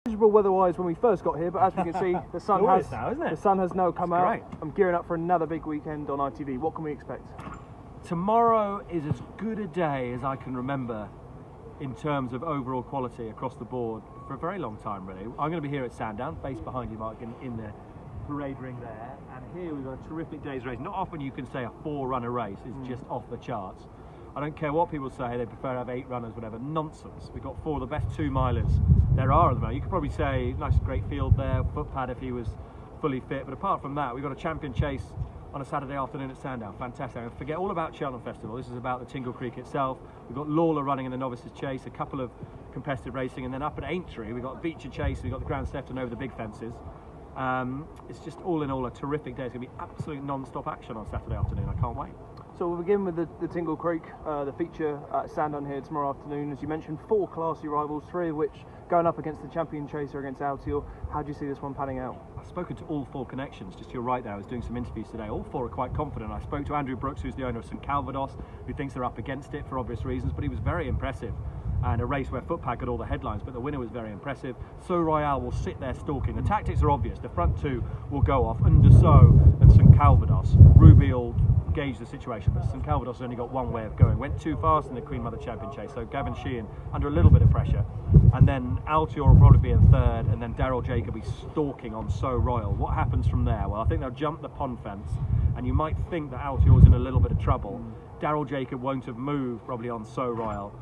Miserable weather-wise when we first got here, but as we can see, the sun has now come out. Great. I'm gearing up for another big weekend on ITV. What can we expect? Tomorrow is as good a day as I can remember in terms of overall quality across the board for a very long time, really. I'm going to be here at Sandown, based behind you, Mark, in the parade ring there. And here we've got a terrific day's race. Not often you can say a 4-runner race is just off the charts. I don't care what people say, they prefer to have 8 runners, whatever. Nonsense. We've got 4 of the best 2-milers there are at the moment. You could probably say, nice great field there, footpad if he was fully fit. But apart from that, we've got a champion chase on a Saturday afternoon at Sandown. Fantastic. And forget all about Cheltenham Festival. This is about the Tingle Creek itself. We've got Lawler running in the novices chase, a couple of competitive racing, and then up at Aintree we've got Beecher chase, we've got the Grand Stefton over the big fences. It's just all in all a terrific day. It's going to be absolute non-stop action on Saturday afternoon. I can't wait. So we'll begin with the Tingle Creek, the feature at Sandown here tomorrow afternoon. As you mentioned, 4 classy rivals, 3 of which going up against the champion chaser against Altior. How do you see this one panning out? I've spoken to all 4 connections, just to your right there. I was doing some interviews today. All 4 are quite confident. I spoke to Andrew Brooks, who's the owner of St Calvados, who thinks they're up against it for obvious reasons, but he was very impressive. And a race where Footpad got all the headlines, but the winner was very impressive. So Royale will sit there stalking. The tactics are obvious. The front 2 will go off. Under So and St Calvados. Ruby will gauge the situation, but St Calvados has only got one way of going. Went too fast in the Queen Mother Champion chase, so Gavin Sheehan under a little bit of pressure. And then Altior will probably be in 3rd, and then Daryl Jacob will be stalking on So Royal. What happens from there? Well, I think they'll jump the pond fence, and you might think that Altior's in a little bit of trouble. Daryl Jacob won't have moved probably on So Royal.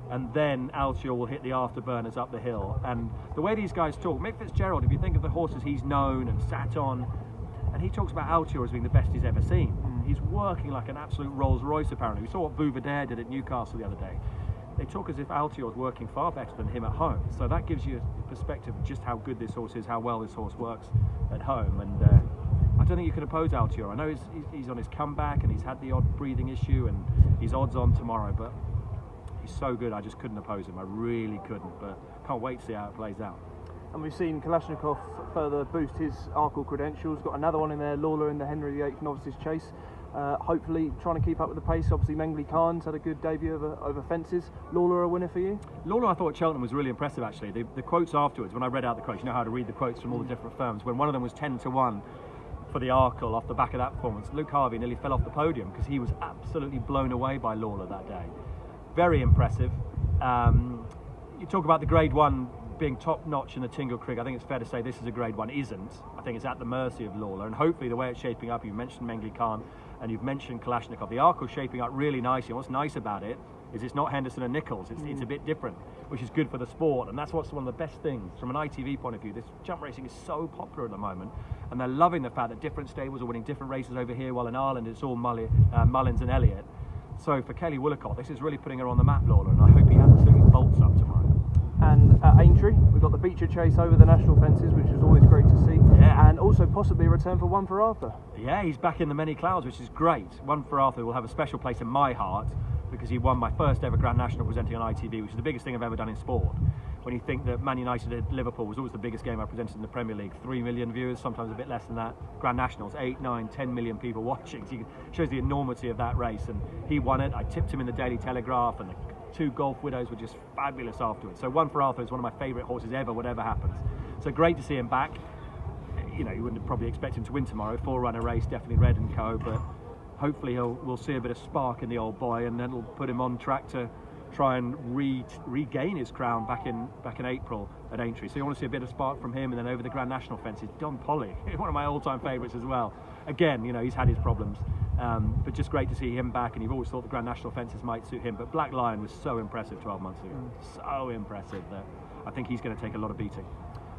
And then Altior will hit the afterburners up the hill. And the way these guys talk, Mick Fitzgerald, if you think of the horses he's known and sat on, and he talks about Altior as being the best he's ever seen. He's working like an absolute Rolls Royce apparently. We saw what Bouvardere did at Newcastle the other day. They talk as if Altior is working far better than him at home. So that gives you a perspective of just how good this horse is, how well this horse works at home. And I don't think you can oppose Altior. I know he's on his comeback and he's had the odd breathing issue and he's odds on tomorrow, but he's so good I just couldn't oppose him. I really couldn't, but can't wait to see how it plays out. And we've seen Kalashnikov further boost his Arkle credentials. Got another one in there, Lawler in the Henry VIII novices chase. Hopefully trying to keep up with the pace. Obviously Mengley Khan's had a good debut over fences. Lawler a winner for you? Lawler I thought at Cheltenham was really impressive actually. The quotes afterwards, when I read out the quotes, you know how to read the quotes from all the different firms, when one of them was 10-1 for the Arkle off the back of that performance, Luke Harvey nearly fell off the podium because he was absolutely blown away by Lawler that day. Very impressive. You talk about the Grade 1 being top notch in the Tingle Creek. I think it's fair to say this is a Grade 1 isn't. I think it's at the mercy of Lawler, and hopefully the way it's shaping up, you mentioned Mengley Khan and you've mentioned Kalashnikov, the Arkle's shaping up really nicely. And what's nice about it is it's not Henderson and Nichols, it's a bit different, which is good for the sport, and that's what's one of the best things from an ITV point of view. This jump racing is so popular at the moment, and they're loving the fact that different stables are winning different races over here, while in Ireland it's all Mullins and Elliott. So for Kelly Willicott, this is really putting her on the map, Lawler, and I hope he absolutely bolts up tomorrow. And at Aintree, we've got the Beecher chase over the national fences, which is always great to see. Yeah. And also possibly a return for One for Arthur. Yeah, he's back in the many clouds, which is great. One for Arthur will have a special place in my heart because he won my first ever Grand National presenting on ITV, which is the biggest thing I've ever done in sport. When you think that Man United at Liverpool was always the biggest game I presented in the Premier League, 3 million viewers, sometimes a bit less than that. Grand Nationals, 8, 9, 10 million people watching. So it shows the enormity of that race. And he won it. I tipped him in the Daily Telegraph, and the 2 Golf Widows were just fabulous afterwards. So One for Arthur is one of my favourite horses ever, whatever happens. So great to see him back. You know, you wouldn't probably expect him to win tomorrow. 4-runner race, definitely Red and Co. But hopefully we'll see a bit of spark in the old boy, and then it'll put him on track to try and regain his crown back in April at Aintree. So you want to see a bit of spark from him, and then over the Grand National fences, Don Polly, one of my all-time favourites as well. Again, you know, he's had his problems, but just great to see him back, and you've always thought the Grand National fences might suit him, but Black Lion was so impressive 12 months ago. So impressive that I think he's going to take a lot of beating.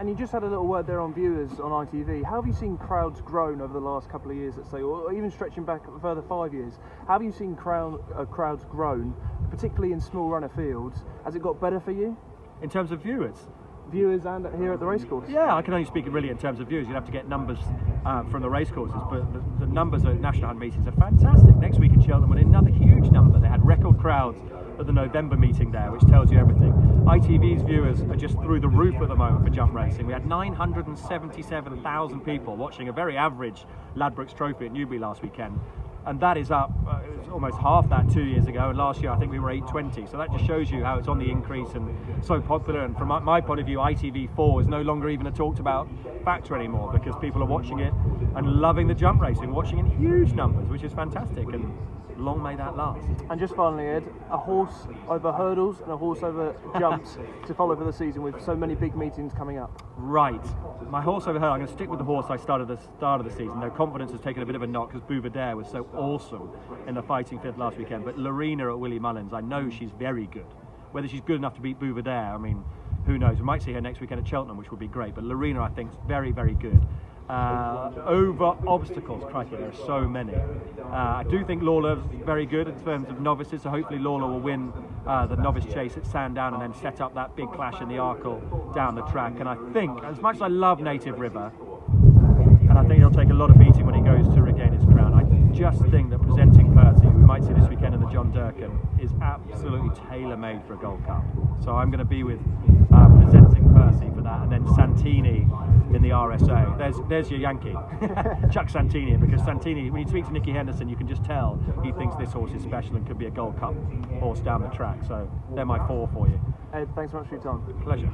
And you just had a little word there on viewers on ITV. How have you seen crowds grown over the last couple of years, let's say, or even stretching back a further 5 years? How have you seen crowds grown, particularly in small runner fields? Has it got better for you? In terms of viewers? Viewers and here at the racecourse? Yeah, I can only speak really in terms of viewers. You'd have to get numbers from the racecourses, but the numbers at National Hunt meetings are fantastic. Next week in Cheltenham, with another huge number. They had record crowds at the November meeting there, which tells you everything. ITV's viewers are just through the roof at the moment for jump racing. We had 977,000 people watching a very average Ladbrokes Trophy at Newbury last weekend. and that is up it's almost half that 2 years ago, and last year I think we were 820, so that just shows you how it's on the increase and so popular. And from my point of view, ITV4 is no longer even a talked about factor anymore, because people are watching it and loving the jump racing, watching in huge numbers, which is fantastic, and long may that last. And just finally, Ed, a horse over hurdles and a horse over jumps to follow for the season, with so many big meetings coming up. Right, my horse over hurdle, I'm going to stick with the horse I started at the start of the season, though confidence has taken a bit of a knock because Bouvardere was so awesome in the fighting fifth last weekend. But Lorena at Willie Mullins, I know she's very good. Whether she's good enough to beat Bouvardere, I mean, who knows? We might see her next weekend at Cheltenham, which would be great. But Lorena, I think, is very, very good. Over obstacles, crikey, there are so many. I do think Lawler's very good in terms of novices, so hopefully Lawler will win the novice chase at Sandown and then set up that big clash in the Arkle down the track. And I think, as much as I love Native River, and I think he'll take a lot of beating when he goes to regain his crown, I just think that Presenting Percy, who we might see this weekend in the John Durkan, is absolutely tailor-made for a Gold Cup. So I'm going to be with Presenting Percy for that, and then Santini in the RSA. There's your Yankee. Chuck Santini in, because Santini, when you speak to Nicky Henderson, you can just tell he thinks this horse is special and could be a Gold Cup horse down the track. So they're my four for you. Ed, thanks so much for your time. Pleasure.